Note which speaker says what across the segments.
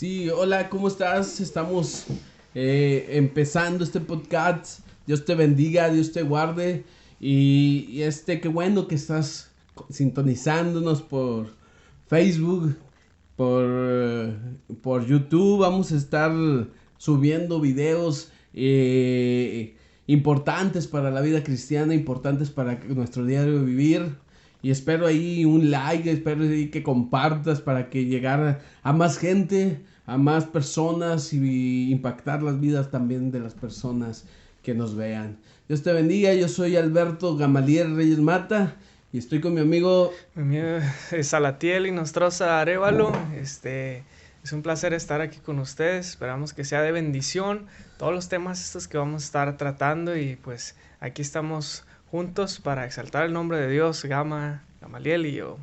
Speaker 1: Sí, hola, ¿cómo estás? Estamos empezando este podcast. Dios te bendiga, Dios te guarde. Qué bueno que estás sintonizándonos por Facebook, por, por YouTube. Vamos a estar subiendo videos importantes para la vida cristiana, importantes para nuestro diario vivir. Y espero ahí un like, espero ahí que compartas para que llegara a más gente, a más personas y impactar las vidas también de las personas que nos vean. Dios te bendiga, yo soy Alberto Gamaliel Reyes Mata y estoy con mi amigo.
Speaker 2: Mi amigo es Salatiel y Nostroza Arévalo. Es un placer estar aquí con ustedes. Esperamos que sea de bendición todos los temas estos que vamos a estar tratando y pues aquí estamos juntos para exaltar el nombre de Dios, Gamaliel y yo.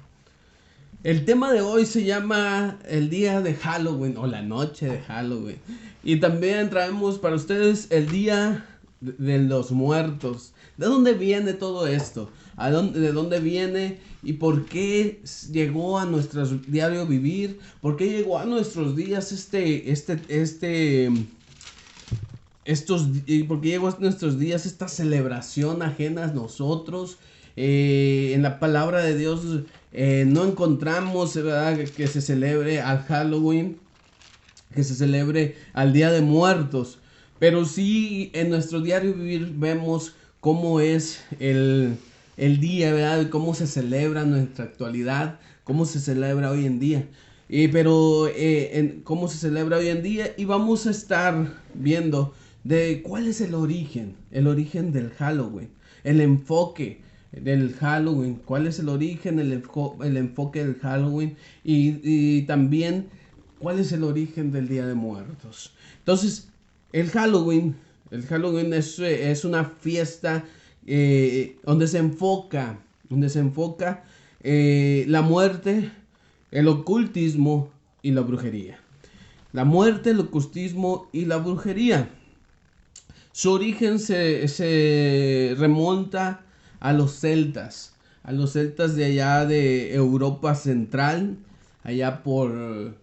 Speaker 1: El tema de hoy se llama el día de Halloween o la noche de Halloween. Y también traemos para ustedes el día de los muertos. ¿De dónde viene todo esto? ¿De dónde viene? ¿Y por qué llegó a nuestro diario vivir? ¿Por qué llegó a nuestros días porque llegó a nuestros días esta celebración ajena a nosotros? En la palabra de Dios no encontramos, ¿verdad?, que se celebre al Halloween, que se celebre al Día de Muertos, pero sí en nuestro diario vivir vemos cómo es el día, ¿verdad? Cómo se celebra en nuestra actualidad, cómo se celebra hoy en día. Cómo se celebra hoy en día, y vamos a estar viendo de cuál es el origen del Halloween, el enfoque del Halloween, cuál es el origen, el enfoque del Halloween, y también cuál es el origen del Día de Muertos. Entonces, el Halloween, el Halloween es una fiesta donde se enfoca la muerte, el ocultismo y la brujería. La muerte, el ocultismo y la brujería. Su origen se remonta a los celtas de allá de Europa Central, allá por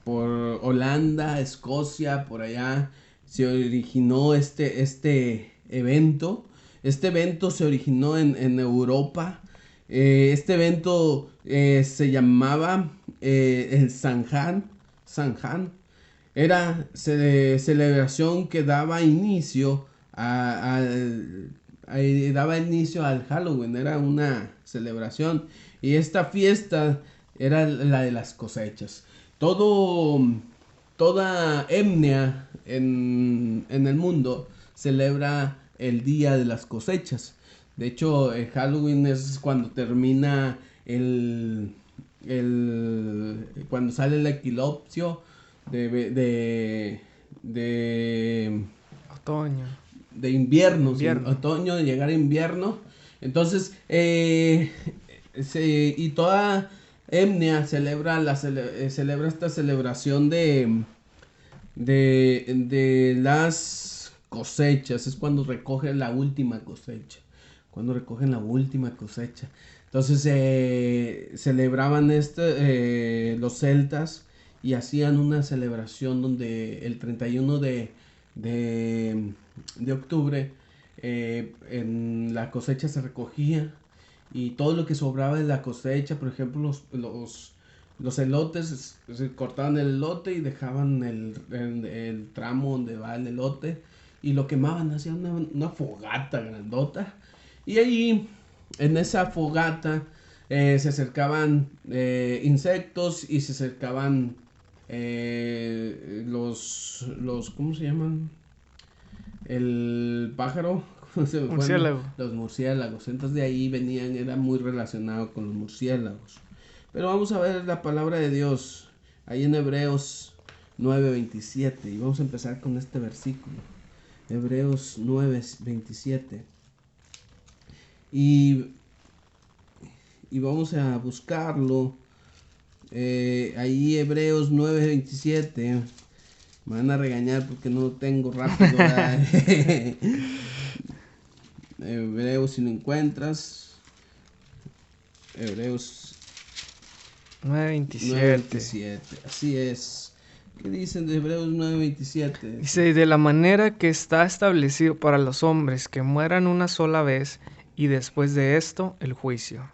Speaker 1: Holanda, Escocia, por allá se originó este evento. Este evento se originó en Europa. Este evento se llamaba el Sanjan. Sanjan. Era celebración que daba inicio daba inicio al Halloween. Era una celebración. Y esta fiesta era la de las cosechas. Todo, toda etnia en el mundo celebra el día de las cosechas. De hecho, el Halloween es cuando termina cuando sale el equinoccio de, de, de,
Speaker 2: Otoño,
Speaker 1: de invierno, ¿sí?
Speaker 2: invierno.
Speaker 1: Otoño, de llegar a invierno. Entonces, y toda etnia celebra esta celebración de las cosechas. Es cuando recogen la última cosecha. Cuando recogen la última cosecha. Entonces celebraban los celtas y hacían una celebración donde el 31 de, de octubre en la cosecha se recogía, y todo lo que sobraba de la cosecha, por ejemplo, los elotes, se cortaban el elote y dejaban el tramo donde va el elote y lo quemaban, hacían una fogata grandota. Y ahí, en esa fogata, se acercaban insectos y se acercaban ¿cómo se llaman? El pájaro, se me fue
Speaker 2: Murciélago.
Speaker 1: los murciélagos. Entonces de ahí venían, era muy relacionado con los murciélagos. Pero vamos a ver la palabra de Dios ahí en Hebreos 9:27, y vamos a empezar con este versículo. Hebreos 9:27. Y, y vamos a buscarlo. Ahí Hebreos 9:27. Me van a regañar porque no lo tengo rápido. Hebreos, si lo encuentras. Hebreos
Speaker 2: 9:27.
Speaker 1: 9:27. Así es. ¿Qué dicen de Hebreos 9:27?
Speaker 2: Dice, de la manera que está establecido para los hombres que mueran una sola vez y después de esto el juicio.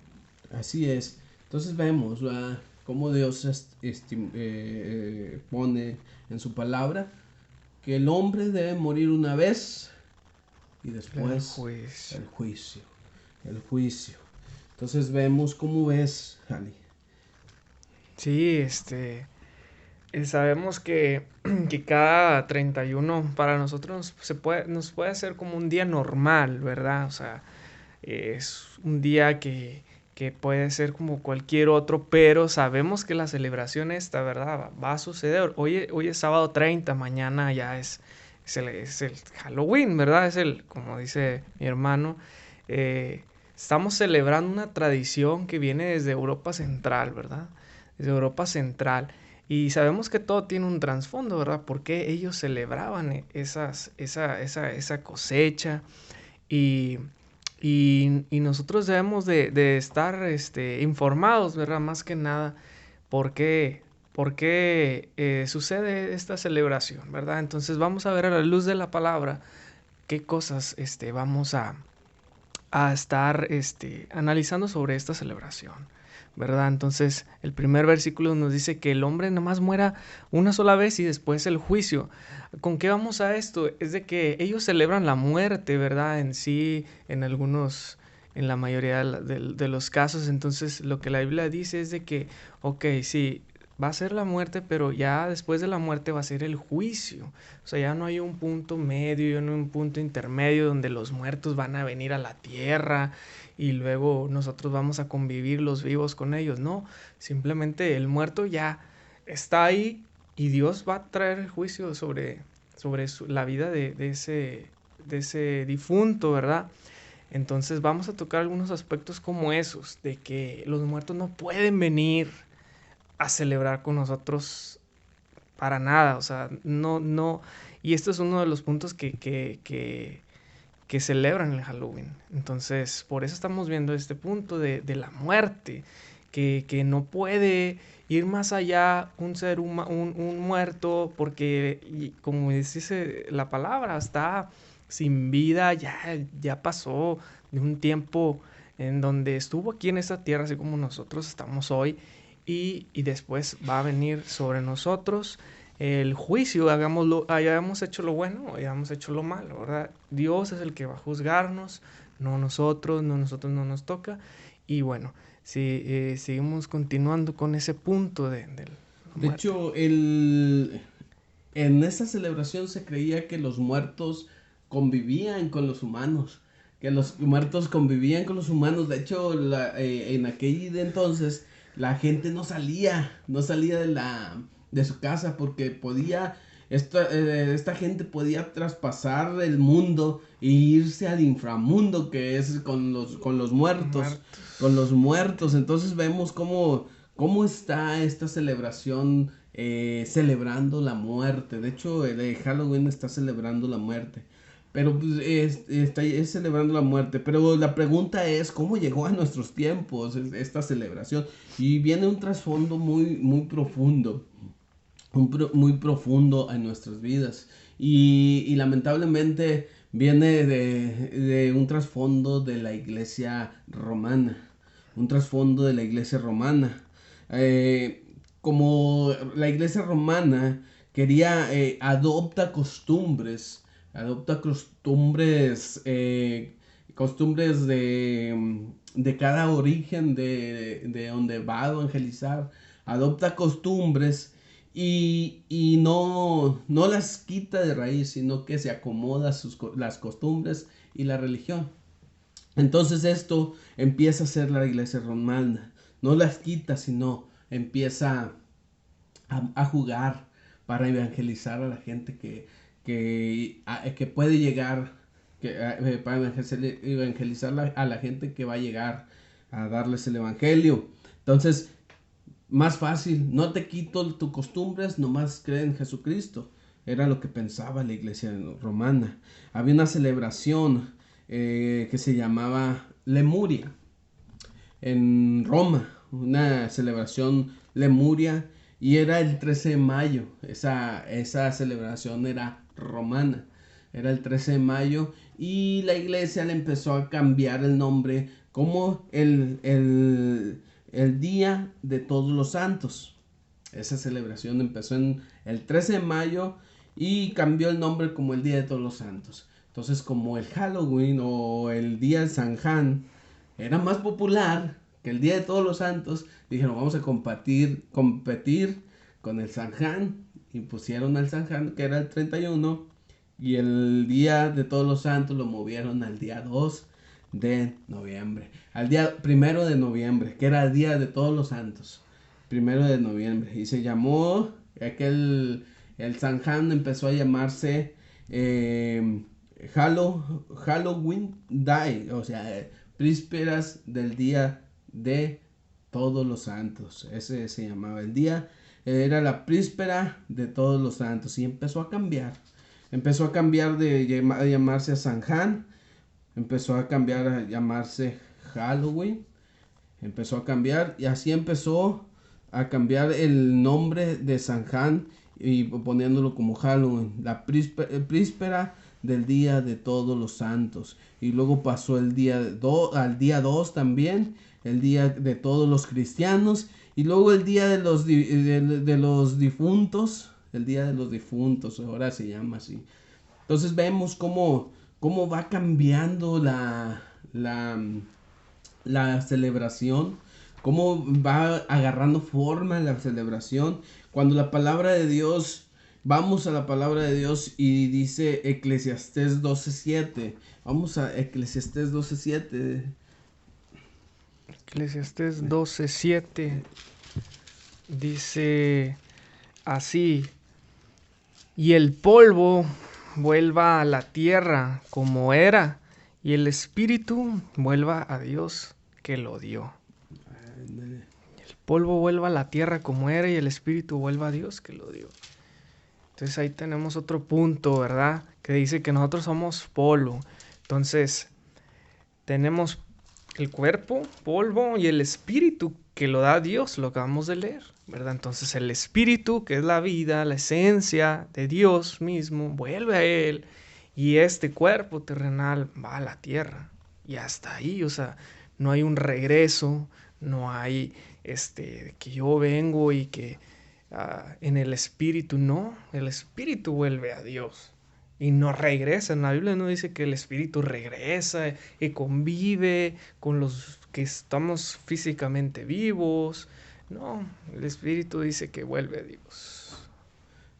Speaker 1: Así es. Entonces vemos cómo Dios pone en su palabra que el hombre debe morir una vez y
Speaker 2: El
Speaker 1: después
Speaker 2: juicio.
Speaker 1: el juicio. El juicio. Entonces vemos cómo ves, Ali.
Speaker 2: Sí, sabemos que, que cada 31 para nosotros nos puede hacer como un día normal, ¿verdad? O sea, es un día que puede ser como cualquier otro, pero sabemos que la celebración esta, ¿verdad? Va a suceder. Hoy es sábado 30, mañana ya es el Halloween, ¿verdad? Como dice mi hermano, estamos celebrando una tradición que viene desde Europa Central, ¿verdad? Desde Europa Central. Y sabemos que todo tiene un trasfondo, ¿verdad? Porque ellos celebraban esa cosecha y, y nosotros debemos de estar informados, ¿verdad? Más que nada, por qué sucede esta celebración, ¿verdad? Entonces vamos a ver a la luz de la palabra qué cosas vamos a estar analizando sobre esta celebración, ¿verdad? Entonces, el primer versículo nos dice que el hombre nomás muera una sola vez y después el juicio. ¿Con qué vamos a esto? Es de que ellos celebran la muerte, ¿verdad? En sí, en la mayoría de los casos. Entonces, lo que la Biblia dice es de que, ok, sí, va a ser la muerte, pero ya después de la muerte va a ser el juicio. O sea, ya no hay un punto medio, ya no hay un punto intermedio donde los muertos van a venir a la tierra y luego nosotros vamos a convivir los vivos con ellos. No, simplemente el muerto ya está ahí y Dios va a traer el juicio sobre la vida de ese difunto, ¿verdad? Entonces vamos a tocar algunos aspectos como esos, de que los muertos no pueden venir a celebrar con nosotros para nada, o sea, no, no, y esto es uno de los puntos que celebran el Halloween. Entonces, por eso estamos viendo este punto de la muerte, que no puede ir más allá un muerto, porque, como dice la palabra, está sin vida, ya pasó de un tiempo en donde estuvo aquí en esta tierra, así como nosotros estamos hoy, y después va a venir sobre nosotros el juicio, hayamos hecho lo bueno o hayamos hecho lo malo, ¿verdad? Dios es el que va a juzgarnos, no nosotros, no nos toca. Y bueno, si seguimos continuando con ese punto de la
Speaker 1: De
Speaker 2: muerte.
Speaker 1: hecho, en esta celebración se creía que los muertos convivían con los humanos, que los muertos convivían con los humanos. De hecho, en aquel entonces la gente no salía de su casa porque esta gente podía traspasar el mundo e irse al inframundo que es
Speaker 2: Muertos.
Speaker 1: con los muertos. Entonces vemos cómo está esta celebración celebrando la muerte. De hecho, el Halloween está celebrando la muerte. Pero pues, es celebrando la muerte. Pero la pregunta es, ¿cómo llegó a nuestros tiempos esta celebración? Y viene un trasfondo muy, muy profundo. Muy profundo en nuestras vidas. Y lamentablemente viene de un trasfondo de la iglesia romana. Un trasfondo de la iglesia romana. Eh, Como la iglesia romana quería, adopta costumbres de cada origen de donde va a evangelizar, adopta costumbres y no las quita de raíz, sino que se acomoda las costumbres y la religión. Entonces esto empieza a ser la iglesia romana. No las quita, sino empieza a jugar para evangelizar a la gente que puede llegar, para evangelizar a la gente que va a llegar a darles el evangelio. Entonces, más fácil, no te quito tus costumbres, nomás cree en Jesucristo. Era lo que pensaba la iglesia romana. Había una celebración que se llamaba Lemuria en Roma, una celebración lemuria y era el 13 de mayo. Esa celebración era romana. Era el 13 de mayo y la iglesia le empezó a cambiar el nombre como el Día de Todos los Santos. Esa celebración empezó en el 13 de mayo y cambió el nombre como el Día de Todos los Santos. Entonces, como el Halloween o el Día de San Juan era más popular que el Día de Todos los Santos, dijeron vamos a competir con el San Juan y pusieron al San Juan que era el 31 y el Día de Todos los Santos lo movieron al día 2 de noviembre, al día 1 de noviembre, que era el Día de Todos los Santos, 1 de noviembre, y se llamó el San Juan empezó a llamarse Halloween Day, o sea, vísperas del Día de Todos los Santos. Ese se llamaba el día, era la víspera de Todos los Santos y empezó a cambiar. Empezó a cambiar de llamarse San Juan, empezó a cambiar a llamarse Halloween, empezó a cambiar y así empezó a cambiar el nombre de San Juan y poniéndolo como Halloween, la víspera del Día de Todos los Santos. Y luego pasó al día 2 también, el Día de Todos los Cristianos. Y luego el Día de los Difuntos, el Día de los Difuntos, ahora se llama así. Entonces vemos cómo va cambiando la celebración, cómo va agarrando forma la celebración. Cuando la palabra de Dios, vamos a la palabra de Dios y dice Eclesiastés 12:7. Vamos a Eclesiastés 12:7.
Speaker 2: Eclesiastés 12:7 dice así: y el polvo vuelva a la tierra como era, y el espíritu vuelva a Dios que lo dio. El polvo vuelva a la tierra como era, y el espíritu vuelva a Dios que lo dio. Entonces ahí tenemos otro punto, ¿verdad? Que dice que nosotros somos polvo. Entonces tenemos el cuerpo, polvo, y el espíritu que lo da Dios, lo acabamos de leer, ¿verdad? Entonces el espíritu, que es la vida, la esencia de Dios mismo, vuelve a Él, y este cuerpo terrenal va a la tierra. Y hasta ahí, o sea, no hay un regreso, no hay que yo vengo y que en el espíritu, no, el espíritu vuelve a Dios. Y no regresa. En la Biblia no dice que el espíritu regresa y convive con los que estamos físicamente vivos. No, el espíritu dice que vuelve a Dios.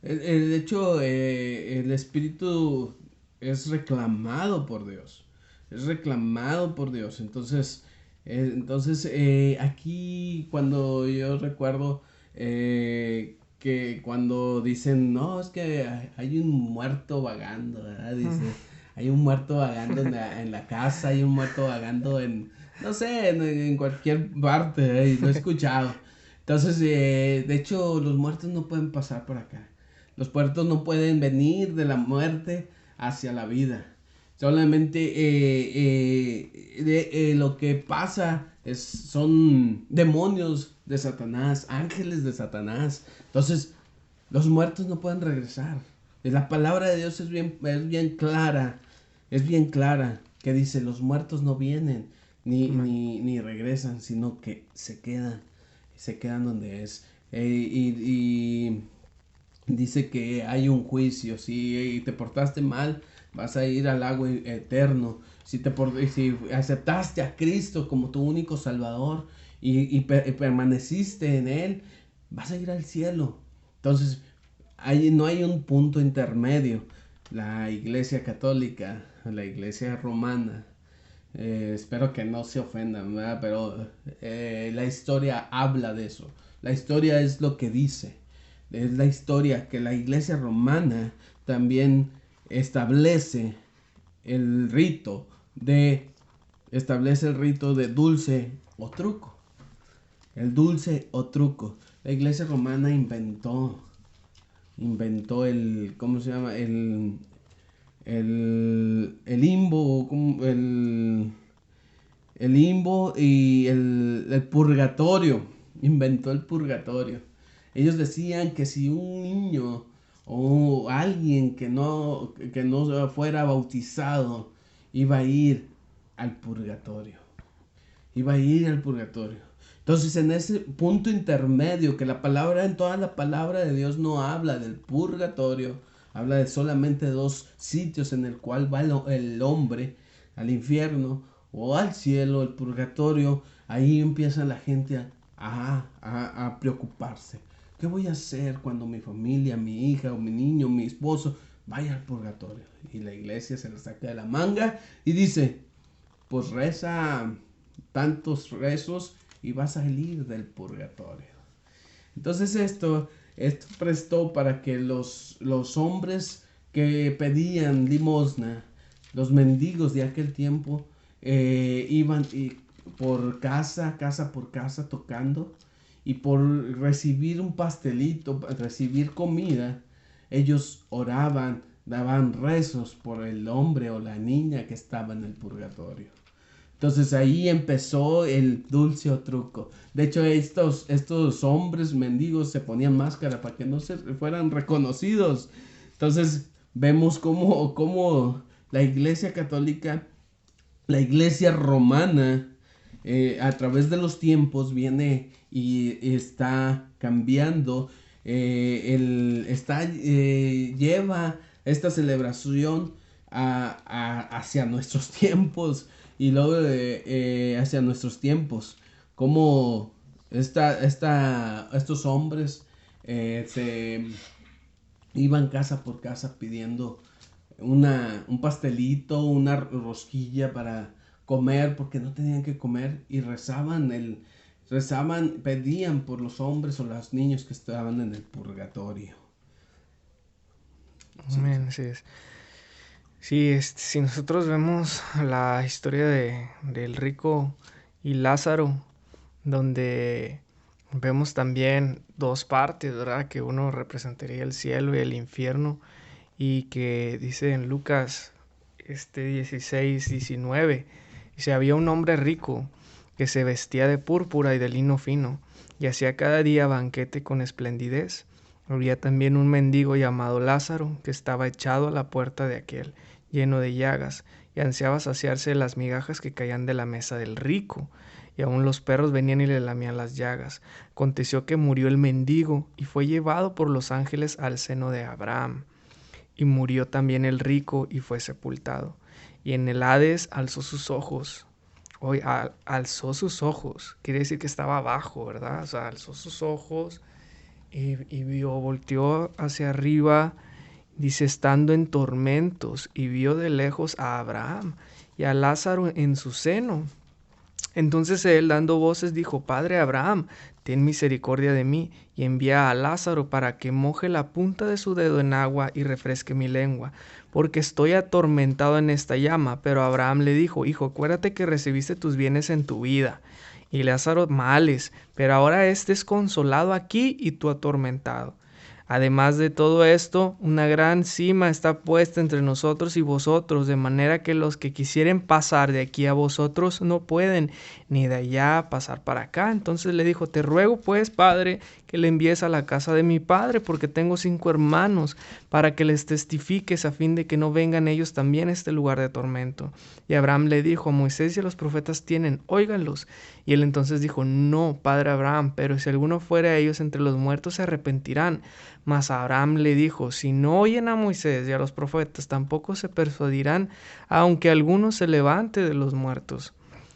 Speaker 1: De hecho, el espíritu es reclamado por Dios. Es reclamado por Dios. Entonces, aquí cuando yo recuerdo que cuando dicen, no, es que hay un muerto vagando, ¿verdad? Dice, hay un muerto vagando en la casa, hay un muerto vagando no sé, en cualquier parte, lo he escuchado. Entonces, de hecho, los muertos no pueden pasar por acá. Los muertos no pueden venir de la muerte hacia la vida. Solamente lo que pasa son demonios de Satanás, ángeles de Satanás. Entonces, los muertos no pueden regresar. La palabra de Dios es bien clara. Es bien clara. Que dice, los muertos no vienen ni regresan, sino que se quedan. Se quedan donde es. Y dice que hay un juicio. Si te portaste mal, vas a ir al lago eterno. Si aceptaste a Cristo como tu único Salvador y permaneciste en Él, vas a ir al cielo. Entonces, no hay un punto intermedio. La Iglesia Católica, la Iglesia Romana, espero que no se ofendan, ¿verdad? Pero la historia habla de eso. La historia es lo que dice. Es la historia que la Iglesia Romana también establece el rito de dulce o truco. El dulce o truco. La Iglesia Romana inventó ¿cómo se llama? El limbo, el limbo y el purgatorio. Inventó el purgatorio. Ellos decían que si un niño o alguien que no fuera bautizado iba a ir al purgatorio. Iba a ir al purgatorio. Entonces, en ese punto intermedio, que la palabra, en toda la palabra de Dios no habla del purgatorio, habla de solamente dos sitios en el cual va el hombre, al infierno o al cielo, el purgatorio. Ahí empieza la gente a preocuparse. ¿Qué voy a hacer cuando mi familia, mi hija o mi niño, mi esposo vaya al purgatorio? Y la iglesia se la saca de la manga y dice, pues reza tantos rezos y vas a salir del purgatorio. Entonces esto prestó para que los hombres que pedían limosna, los mendigos de aquel tiempo, iban por casa por casa tocando, y por recibir un pastelito, recibir comida, ellos oraban, daban rezos por el hombre o la niña que estaba en el purgatorio. Entonces ahí empezó el dulce o truco. De hecho, estos hombres mendigos se ponían máscara para que no se fueran reconocidos. Entonces vemos cómo la iglesia católica, la iglesia romana, a través de los tiempos viene y está cambiando, lleva esta celebración hacia nuestros tiempos, y luego hacia nuestros tiempos, como estos hombres se iban casa por casa pidiendo un pastelito, una rosquilla para comer, porque no tenían que comer, y pedían por los hombres o los niños que estaban en el purgatorio.
Speaker 2: Amén, así es. Sí, si nosotros vemos la historia del rico y Lázaro, donde vemos también dos partes, ¿verdad? Que uno representaría el cielo y el infierno, y que dice en Lucas 16:19, dice, había un hombre rico que se vestía de púrpura y de lino fino, y hacía cada día banquete con esplendidez. Había también un mendigo llamado Lázaro, que estaba echado a la puerta de aquel, lleno de llagas, y ansiaba saciarse de las migajas que caían de la mesa del rico, y aun los perros venían y le lamían las llagas. Aconteció que murió el mendigo, y fue llevado por los ángeles al seno de Abraham. Y murió también el rico, y fue sepultado. Y en el Hades alzó sus ojos. Hoy alzó sus ojos, quiere decir que estaba abajo, ¿verdad? O sea, alzó sus ojos y vio, volteó hacia arriba, dice, estando en tormentos, y vio de lejos a Abraham y a Lázaro en su seno. Entonces él, dando voces, dijo, Padre Abraham, ten misericordia de mí, y envía a Lázaro para que moje la punta de su dedo en agua y refresque mi lengua, porque estoy atormentado en esta llama. Pero Abraham le dijo, hijo, acuérdate que recibiste tus bienes en tu vida, y Lázaro males, pero ahora es consolado aquí y tú atormentado. Además de todo esto, una gran sima está puesta entre nosotros y vosotros, de manera que los que quisieren pasar de aquí a vosotros no pueden, ni de allá pasar para acá. Entonces le dijo, te ruego pues, padre, que le envíes a la casa de mi padre, porque tengo 5 hermanos, para que les testifiques, a fin de que no vengan ellos también a este lugar de tormento. Y Abraham le dijo, a Moisés y a los profetas tienen, óiganlos. Y él entonces dijo, no, padre Abraham, pero si alguno fuera a ellos entre los muertos se arrepentirán. Mas Abraham le dijo, si no oyen a Moisés y a los profetas, tampoco se persuadirán, aunque alguno se levante de los muertos.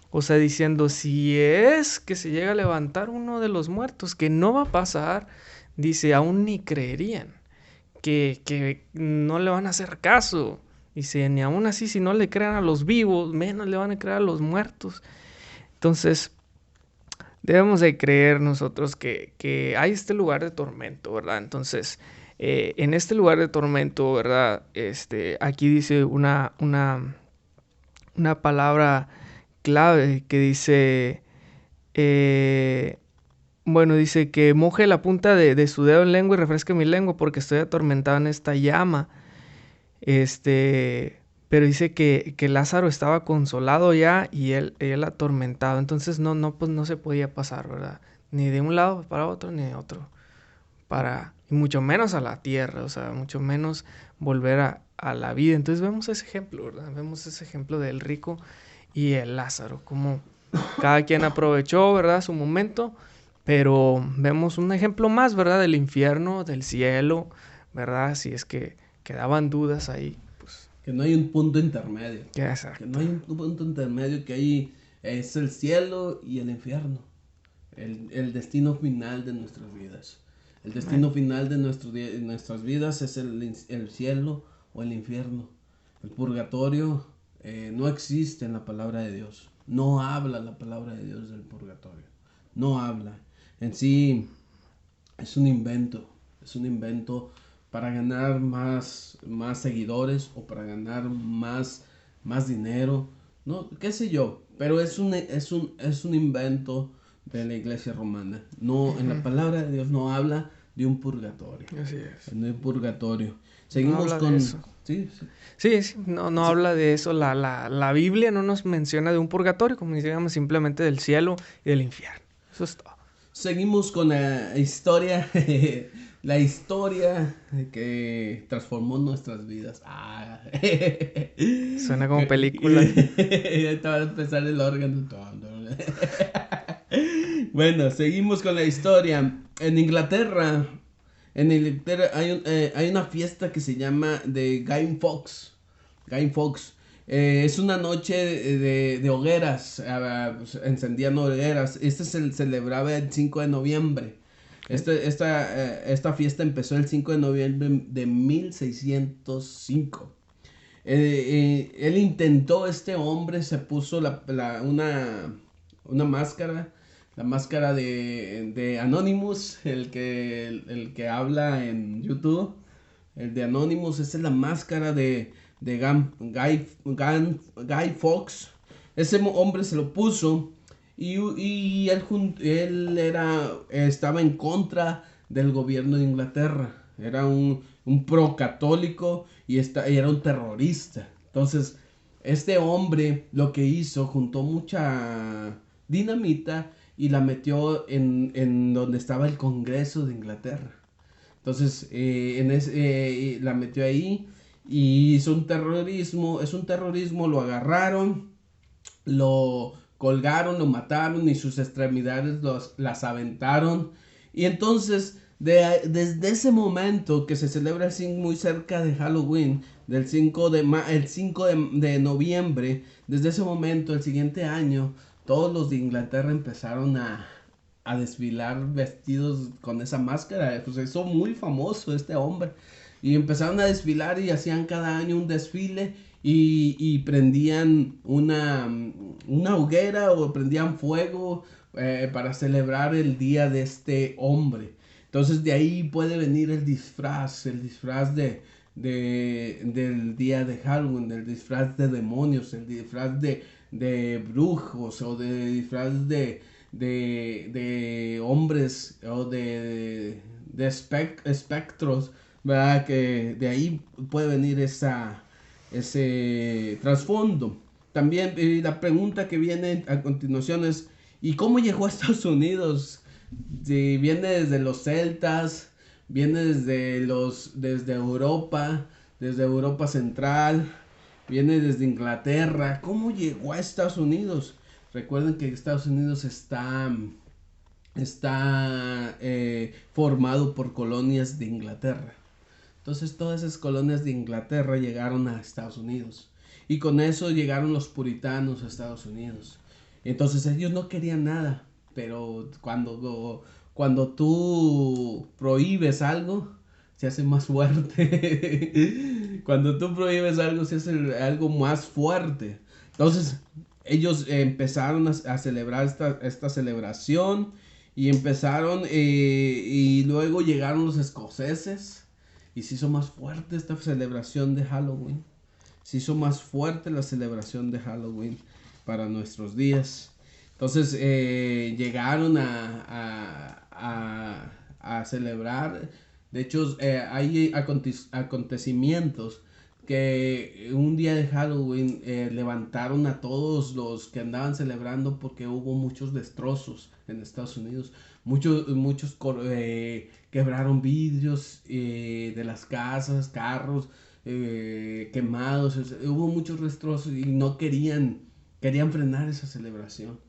Speaker 2: O sea, diciendo, si es que se llega a levantar uno de los muertos, que no va a pasar, dice, aún ni creerían, que no le van a hacer caso. Dice, ni aún así, si no le crean a los vivos, menos le van a creer a los muertos. Entonces, debemos de creer nosotros que hay este lugar de tormento, ¿verdad? Entonces, en este lugar de tormento, ¿verdad? Aquí dice una palabra clave que dice, dice que moje la punta de su dedo en lengua y refresque mi lengua porque estoy atormentado en esta llama. Pero dice que Lázaro estaba consolado ya y él atormentado. Entonces pues no se podía pasar, ¿verdad? Ni de un lado para otro, ni de otro y mucho menos a la tierra, o sea, mucho menos volver a la vida. Entonces vemos ese ejemplo, ¿verdad? Vemos ese ejemplo del rico y el Lázaro, como cada quien aprovechó, ¿verdad?, su momento, pero vemos un ejemplo más, ¿verdad?, del infierno, del cielo, ¿verdad? Si es que quedaban dudas ahí, pues...
Speaker 1: Que no hay un punto intermedio.
Speaker 2: Exacto.
Speaker 1: Que no hay un punto intermedio, que ahí es el cielo y el infierno. El destino final de nuestras vidas. El destino final de nuestras vidas es el cielo o el infierno. El purgatorio no existe en la palabra de Dios. No habla la palabra de Dios del purgatorio. No habla. En sí es un invento. Es un invento para ganar más seguidores o para ganar más dinero. No, qué sé yo. Pero es un invento de la iglesia romana. No, en la palabra de Dios no habla de un purgatorio.
Speaker 2: Así es.
Speaker 1: De un purgatorio. Seguimos
Speaker 2: habla
Speaker 1: con...
Speaker 2: de eso.
Speaker 1: Sí,
Speaker 2: Sí, no habla de eso. La Biblia no nos menciona de un purgatorio, como digamos simplemente del cielo y del infierno. Eso es todo.
Speaker 1: Seguimos con la historia, la historia que transformó nuestras vidas.
Speaker 2: Suena como película.
Speaker 1: Te va a empezar el órgano. Bueno, seguimos con la historia. En Inglaterra hay una fiesta que se llama de Guy Fawkes. Guy Fawkes. Es una noche de hogueras. Pues, encendían hogueras. Este se celebraba el 5 de noviembre. Esta fiesta empezó el 5 de noviembre de 1605. Este hombre se puso una máscara, la máscara de Anonymous, el que habla en YouTube. El de Anonymous, esa es la máscara de Guy Fawkes. Ese hombre se lo puso y él estaba en contra del gobierno de Inglaterra. Era un pro católico y era un terrorista. Entonces, este hombre lo que hizo, juntó mucha dinamita y la metió en donde estaba el Congreso de Inglaterra. Entonces, la metió ahí y hizo un terrorismo. Es un terrorismo, lo agarraron, lo colgaron, lo mataron y sus extremidades las aventaron. Y entonces, desde ese momento que se celebra muy cerca de Halloween, el 5 de noviembre, desde ese momento, el siguiente año, todos los de Inglaterra empezaron a desfilar vestidos con esa máscara. Pues hizo muy famoso este hombre. Y empezaron a desfilar y hacían cada año un desfile y prendían una hoguera o prendían fuego para celebrar el día de este hombre. Entonces de ahí puede venir el disfraz del día de Halloween, el disfraz de demonios, el disfraz de brujos o de disfraz de hombres o de espectros, ¿verdad? Que de ahí puede venir ese trasfondo. También la pregunta que viene a continuación es, ¿y cómo llegó a Estados Unidos? Si viene desde los celtas, viene desde Europa Central, viene desde Inglaterra. ¿Cómo llegó a Estados Unidos? Recuerden que Estados Unidos está formado por colonias de Inglaterra. Entonces todas esas colonias de Inglaterra llegaron a Estados Unidos. Y con eso llegaron los puritanos a Estados Unidos. Entonces ellos no querían nada. Pero cuando tú prohíbes algo, se hace más fuerte. Cuando tú prohíbes algo, se hace algo más fuerte. Entonces ellos empezaron a celebrar esta celebración. Y empezaron, y luego llegaron los escoceses. Y se hizo más fuerte esta celebración de Halloween. Se hizo más fuerte la celebración de Halloween para nuestros días. Entonces llegaron a celebrar. De hecho, hay acontecimientos que un día de Halloween levantaron a todos los que andaban celebrando porque hubo muchos destrozos en Estados Unidos. Muchos quebraron vidrios de las casas, carros quemados. Hubo muchos destrozos y no querían frenar esa celebración.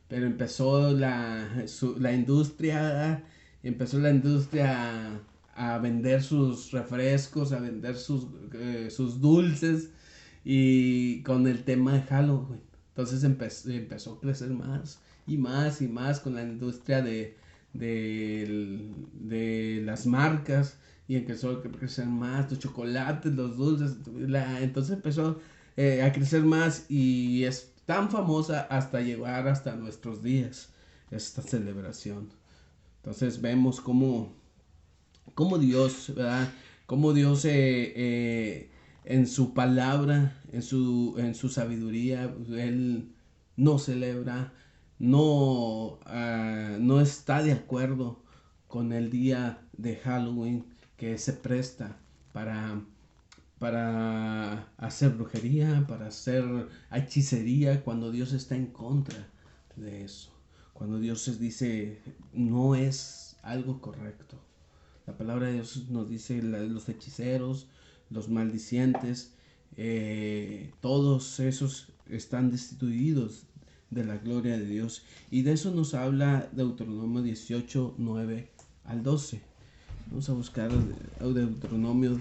Speaker 1: Pero empezó la industria a vender sus refrescos, a vender sus dulces y con el tema de Halloween. Entonces empezó a crecer más y más y más con la industria de las marcas y empezó a crecer más los chocolates, los dulces. Entonces empezó a crecer más y es tan famosa hasta llegar hasta nuestros días esta celebración. Entonces vemos cómo Dios, ¿verdad? Cómo Dios en su palabra, en su sabiduría, Él no celebra, no está de acuerdo con el día de Halloween que se presta para, para hacer brujería, para hacer hechicería, cuando Dios está en contra de eso. Cuando Dios dice no es algo correcto. La palabra de Dios nos dice los hechiceros, los maldicientes, todos esos están destituidos de la gloria de Dios. Y de eso nos habla Deuteronomio 18, 9 al 12. Vamos a buscar Deuteronomio